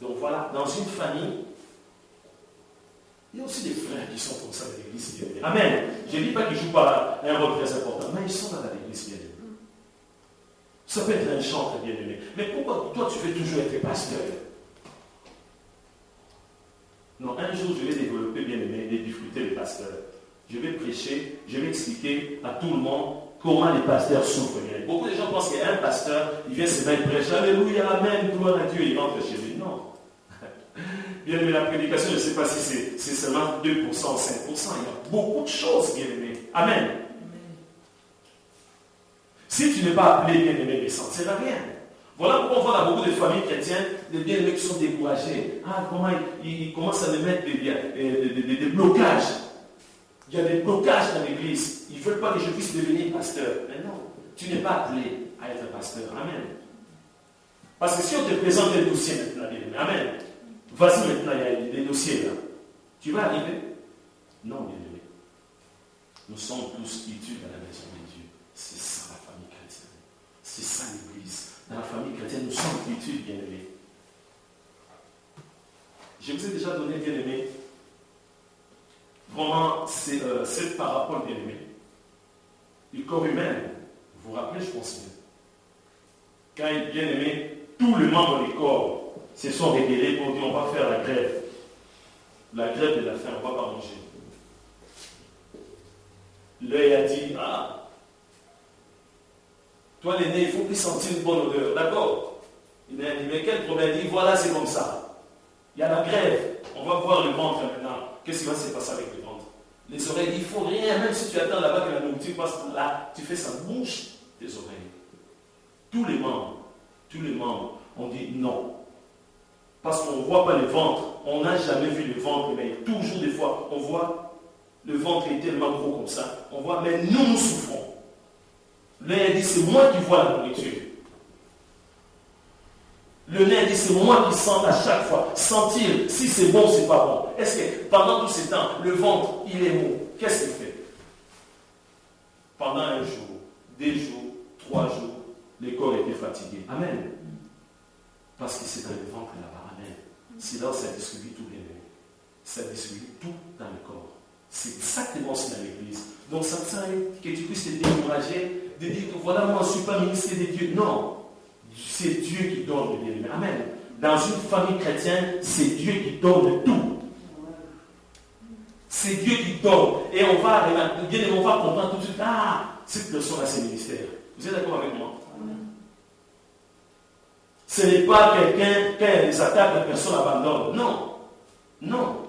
Donc voilà, dans une famille, il y a aussi des frères qui sont comme ça dans l'église. Amen. Je ne dis pas qu'ils ne jouent pas un rôle très important, mais ils sont dans l'église bien aimé. Ça peut être un chant très bien aimé. Mais pourquoi toi tu veux toujours être pasteur? Non, un jour je vais développer bien aimé des difficultés des pasteurs. Je vais prêcher, je vais expliquer à tout le monde comment les pasteurs souffrent. Beaucoup de gens pensent qu'il y a un pasteur, il vient se mettre prêcher, alléluia, amen, gloire à Dieu, il rentre chez lui. Non. Bien aimé, la prédication, je ne sais pas si c'est seulement 2% ou 5%. Il y a beaucoup de choses, bien aimé. Amen. Si tu n'es pas appelé bien aimé, mais ça ne sert à rien. Voilà pourquoi on voit dans beaucoup de familles chrétiennes des bien aimés qui sont découragés. Ah, comment ils commencent à me mettre des blocages. Il y a des blocages dans l'église. Ils ne veulent pas que je puisse devenir pasteur. Mais non, tu n'es pas appelé à être pasteur. Amen. Parce que si on te présente un dossier maintenant, bien aimé, amen. Vas-y maintenant, il y a des dossiers là. Tu vas arriver? Non, bien aimé. Nous sommes tous utiles à la maison de Dieu. C'est ça la famille chrétienne. C'est ça l'église. Dans la famille chrétienne, nous sommes utiles, bien aimés. Je vous ai déjà donné, bien aimé, vraiment cette parabole, bien aimé. Du corps humain. Vous vous rappelez, je pense bien. Quand il est bien aimé, tous les membres du corps se sont révélés pour dire on va faire la grève. La grève de la faim, on ne va pas manger. L'œil a dit, ah, toi l'aîné, il faut qu'il sente une bonne odeur. D'accord. Il a dit, mais quel problème? Il dit, voilà, c'est comme ça. Il y a la grève. On va voir le ventre maintenant. Qu'est-ce qui va se passer avec le ventre? Les oreilles, il ne faut rien, même si tu attends là-bas que la nourriture passe là, tu fais ça, bouge tes oreilles. Tous les membres ont dit non. Parce qu'on ne voit pas le ventre. On n'a jamais vu le ventre, mais toujours des fois, on voit le ventre est tellement gros comme ça. On voit, mais nous souffrons. L'un a dit, c'est moi qui vois la nourriture. Le nez a dit, c'est moi qui sens à chaque fois. Sentir si c'est bon ou c'est pas bon. Est-ce que pendant tout ce temps, le ventre, il est mou? Qu'est-ce qu'il fait? Pendant un jour, 2 jours, 3 jours, le corps était fatigué. Amen. Parce que c'est dans le ventre là-bas. Amen. C'est là où ça distribue tout bien. Ça distribue tout dans le corps. C'est exactement ce dans l'église. Donc ça ne sert à rien que tu puisses te décourager de dire que voilà, moi je ne suis pas ministre de Dieu. Non. C'est Dieu qui donne le bien-aimé. Amen. Dans une famille chrétienne, c'est Dieu qui donne tout. C'est Dieu qui donne. Et on va comprendre tout de suite, ah, cette personne a ses ministères. Vous êtes d'accord avec moi? Ce n'est pas quelqu'un, quand il y a des attaques, la personne abandonne. Non. Non.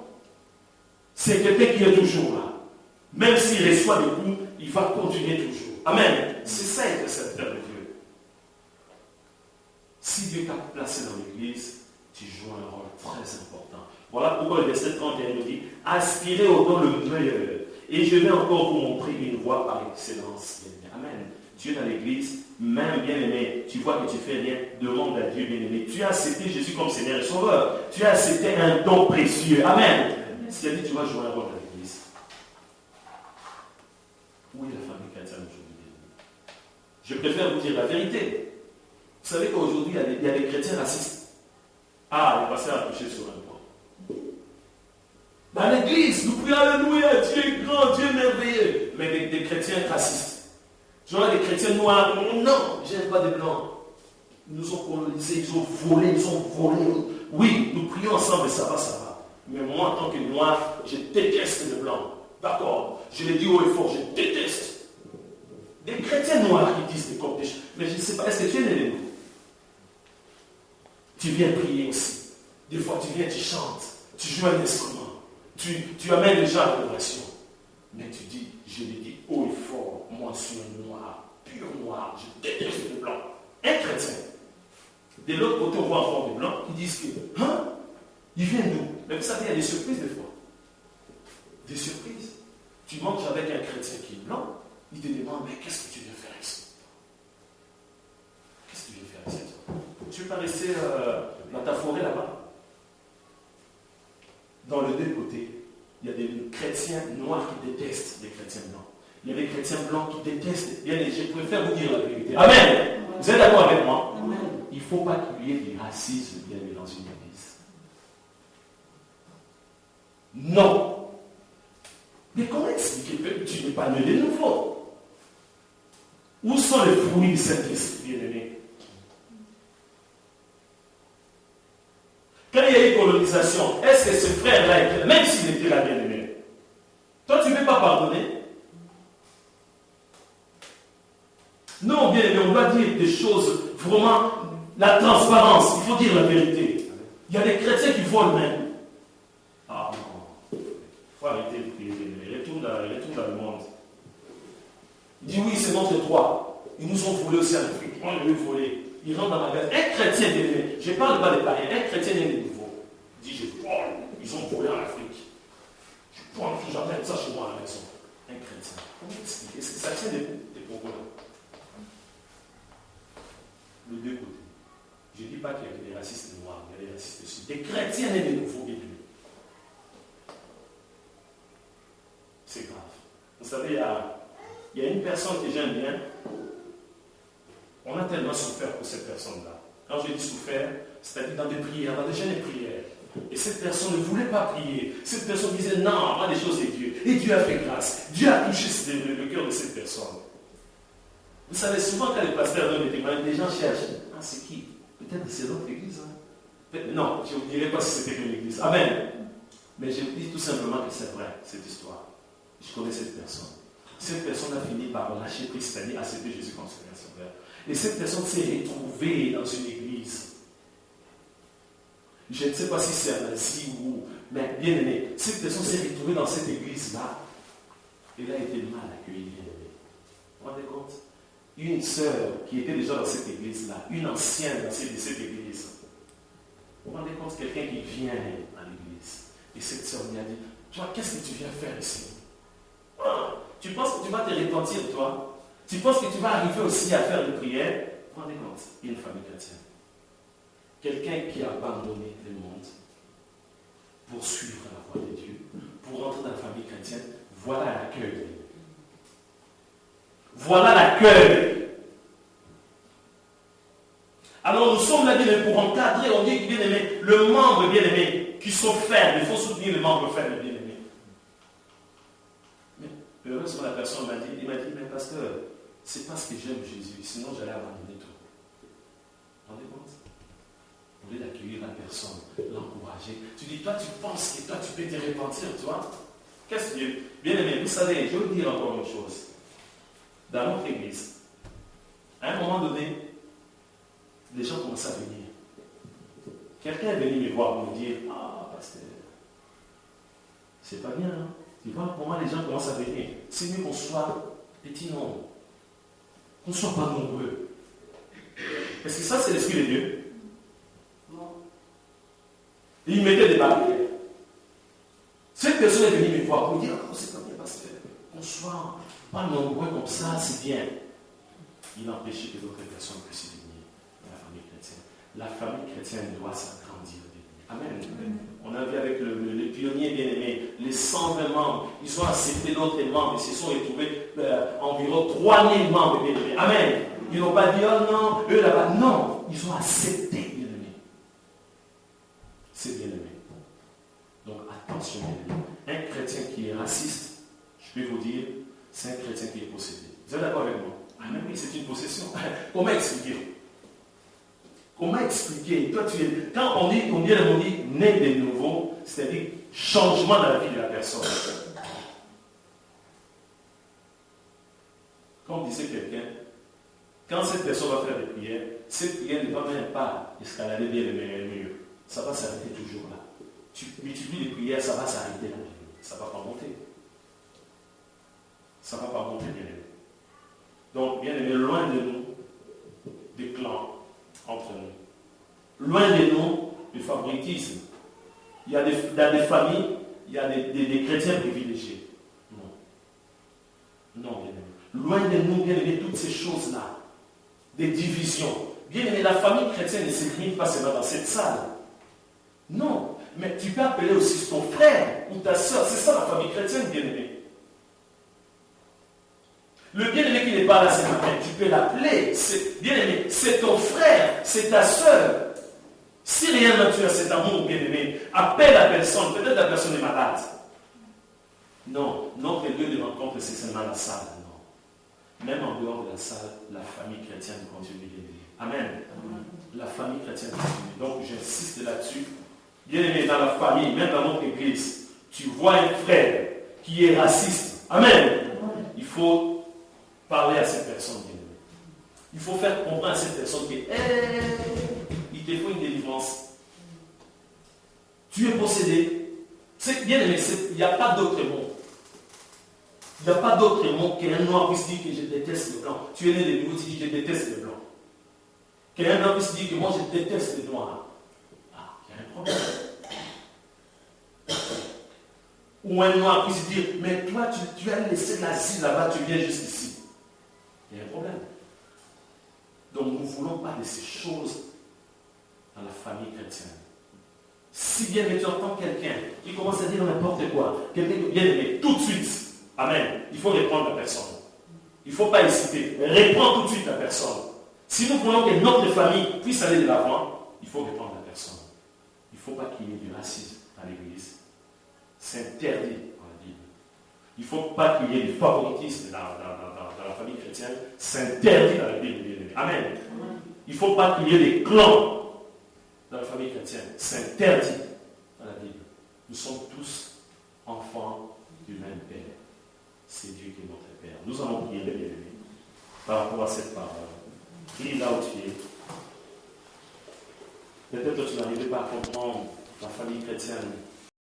C'est quelqu'un qui est toujours là. Même s'il reçoit des coups, il va continuer toujours. Amen. C'est ça être serviteur de Dieu. Si Dieu t'a placé dans l'église, tu joues un rôle très important. Voilà pourquoi le verset 31 nous dit, aspirez au don le meilleur. Et je vais encore vous montrer une voie par excellence. Amen. Dieu dans l'église, même bien-aimé, tu vois que tu fais rien, demande à Dieu bien-aimé. Tu as accepté Jésus comme Seigneur et Sauveur. Tu as accepté un don précieux. Amen. S'il a dit, tu vas jouer un rôle dans l'église. Où est la famille chrétienne aujourd'hui? Je préfère vous dire la vérité. Vous savez qu'aujourd'hui, il y a des chrétiens racistes. Ah, le pasteur a touché sur un point. Dans l'église, nous prions alléluia, Dieu est grand, Dieu est merveilleux. Mais des chrétiens racistes. Genre des chrétiens noirs, non, je n'aime pas des blancs. Ils nous ont colonisés, ils ont volé. Oui, nous prions ensemble et ça va. Mais moi, en tant que noir, je déteste le blanc. D'accord? Je l'ai dit haut et fort, je déteste. Des chrétiens noirs qui disent des comptes. Mais je ne sais pas, est-ce que tu es né de nous? Tu viens prier aussi. Des fois, tu viens, tu chantes. Tu joues un instrument. Tu amènes les gens à l'adoration. Mais tu dis, je l'ai dit haut et fort, moi je suis un noir, pur noir, je déteste le blanc. Un chrétien. De l'autre côté, on voit encore des blancs qui disent que, hein? Il vient d'où? Mais vous savez, il y a des surprises des fois. Des surprises. Tu manges avec un chrétien qui est blanc, il te demande, mais qu'est-ce que tu viens faire ici? Qu'est-ce que tu viens faire ici? Tu veux pas rester dans ta forêt là-bas? Dans les deux côtés, il y a des chrétiens noirs qui détestent des chrétiens blancs. Il y a des chrétiens blancs qui détestent. Bien, je préfère vous dire la vérité. Amen. Vous êtes d'accord avec moi? Amen. Il ne faut pas qu'il y ait du racisme bien dans une église. Non. Mais comment expliquer que tu n'es pas né de nouveau? Où sont les fruits du Saint-Esprit, bien-aimé? Quand il y a eu colonisation, est-ce que ce frère-là, même s'il était là, bien-aimé, toi tu ne peux pas pardonner? Non, bien-aimé, on doit dire des choses, vraiment, la transparence, il faut dire la vérité. Il y a des chrétiens qui volent même. Ah non, il faut arrêter de prier, bien-aimé, retourne dans le monde. Il dit oui, c'est notre droit. Ils nous ont volé aussi en Afrique, on les veut voler. Ils rentrent dans ma maison. Un chrétien, bien-aimé, je ne parle pas des païens, un chrétien est nouveau. Il dit, je vole, ils ont volé en Afrique. Je prends tout, j'amène ça chez moi à la maison. Un chrétien. Comment expliquer? Est-ce que ça tient des propos là? Les deux côtés. Je ne dis pas qu'il y a des racistes noirs, il y a des racistes aussi. Des chrétiens nés de nouveau, bien aimés. C'est grave. Vous savez, il y a une personne que j'aime bien. On a tellement souffert pour cette personne-là. Quand je dis souffert, c'est-à-dire dans des prières, dans des jeûnes et prières. Et cette personne ne voulait pas prier. Cette personne disait non, pas des choses de Dieu. Et Dieu a fait grâce. Dieu a touché le cœur de cette personne. Vous savez, souvent quand les pasteurs donnent des témoignages, les gens cherchent. Ah, c'est qui? Peut-être que c'est notre église. Hein? Non, je ne vous dirai pas si c'était que l'église. Amen. Mais je vous dis tout simplement que c'est vrai, cette histoire. Je connais cette personne. Cette personne a fini par lâcher Christ, c'est-à-dire accepter Jésus comme Seigneur Sauveur. Et cette personne s'est retrouvée dans une église. Je ne sais pas si c'est un nazi ou... Mais bien aimé, cette personne s'est retrouvée dans cette église-là. Et elle a été mal accueillie, bien aimé. Vous vous rendez compte? Une sœur qui était déjà dans cette église-là, une ancienne dans cette église. Vous vous rendez compte, quelqu'un qui vient à l'église. Et cette sœur lui a dit, toi, qu'est-ce que tu viens faire ici? Ah, tu penses que tu vas te repentir, toi? Tu penses que tu vas arriver aussi à faire des prières? Vous vous rendez compte? Une famille chrétienne. Quelqu'un qui a abandonné le monde pour suivre la voie de Dieu, pour entrer dans la famille chrétienne, voilà l'accueil. Voilà l'accueil. Alors nous sommes là bien pour encadrer, on dit bien aimé, le membre bien aimé qui sont faibles, il faut soutenir les membres faibles bien aimés. Mais heureusement la personne m'a dit, mais pasteur, c'est parce que j'aime Jésus, sinon j'allais abandonner tout. Vous vous rendez compte? Au lieu d'accueillir la personne, l'encourager, tu dis, toi tu penses que toi tu peux te repentir, toi? Qu'est-ce que bien aimé, vous savez, je vais vous dire encore une chose. Dans notre église, à un moment donné, les gens commencent à venir. Quelqu'un est venu me voir pour me dire, ah, pasteur, c'est pas bien, hein? Tu vois, pour moi, les gens commencent à venir. C'est mieux qu'on soit petit nombre, qu'on ne soit pas nombreux. Est-ce que ça, c'est l'esprit de Dieu? Non. Il mettait des barrières. Cette personne est venue me voir pour me dire, oh, c'est pas bien, pasteur, qu'on soit pas nombreux comme ça, c'est bien. Il empêchait que d'autres personnes puissent venir dans la famille chrétienne. La famille chrétienne doit s'agrandir. Amen. On a vu avec les pionniers bien-aimés, les 120 membres, ils ont accepté d'autres membres, ils se sont retrouvés environ 3000 membres bien-aimés. Amen. Ils n'ont pas dit, oh non, eux là-bas. Non, ils ont accepté bien-aimés. C'est bien-aimé. Donc attention bien-aimés. Un chrétien qui est raciste, je peux vous dire, c'est un chrétien qui est possédé. Vous êtes d'accord avec moi? Ah mais oui, c'est une possession. Comment expliquer? Comment expliquer? Toi, quand on dit né de nouveau, c'est-à-dire changement dans la vie de la personne. Comme disait quelqu'un, quand cette personne va faire des prières, cette prière ne va même pas escalader bien le mur. Ça va s'arrêter toujours là. Tu multiplies les prières, ça va s'arrêter là. Ça ne va pas monter. Ça ne va pas monter, bien aimé. Donc, bien aimé, loin de nous, des clans entre nous. Loin de nous, du favoritisme. Il y a des familles, il y a des chrétiens privilégiés. Non. Non, bien aimé. Loin de nous, bien aimé, toutes ces choses-là. Des divisions. Bien aimé, la famille chrétienne ne s'élimine pas seulement dans cette salle. Non. Mais tu peux appeler aussi ton frère ou ta soeur. C'est ça la famille chrétienne, bien aimé. Le bien-aimé qui n'est pas là ce matin, tu peux l'appeler. Bien-aimé, c'est ton frère, c'est ta soeur. Si réellement tu as cet amour bien-aimé, appelle la personne, peut-être la personne est malade. Non, notre lieu de rencontre, c'est seulement la salle. Non. Même en dehors de la salle, la famille chrétienne continue bien-aimé. Amen. La famille chrétienne continue. Donc j'insiste là-dessus. Bien-aimé, dans la famille, même dans notre église, tu vois un frère qui est raciste. Amen. Il faut parler à cette personne, bien-aimé. Il faut faire comprendre à cette personne qu'il te faut une délivrance. Tu es possédé. C'est bien aimé, il n'y a pas d'autre mot. Il n'y a pas d'autre mot qu'un noir puisse dire que je déteste le blanc. Tu es né de nouveau, tu dis je déteste le blanc. Qu'un blanc puisse dire que moi je déteste le noir. Ah, il y a un problème. Ou un noir puisse dire, mais toi tu as laissé l'Asie là-bas, tu viens jusqu'ici. Il y a un problème. Donc nous ne voulons pas de ces choses dans la famille chrétienne. Si bien que tu entends quelqu'un qui commence à dire n'importe quoi, quelqu'un qui bien aimé, tout de suite, amen, il faut répondre la personne. Il ne faut pas hésiter, réponds tout de suite la personne. Si nous voulons que notre famille puisse aller de l'avant, il faut répondre la personne. Il ne faut pas qu'il y ait du racisme dans l'Église. C'est interdit dans la Bible. Il ne faut pas qu'il y ait du favoritisme dans la famille chrétienne. C'est interdit dans la Bible, bien aimé. Amen. Il ne faut pas qu'il y ait des clans dans la famille chrétienne. C'est interdit dans la Bible. Nous sommes tous enfants du même Père. C'est Dieu qui est notre Père. Nous allons prier, bien aimés, par rapport à cette parole. Prie là où tu es. Peut-être que tu n'arrivais pas à comprendre la famille chrétienne.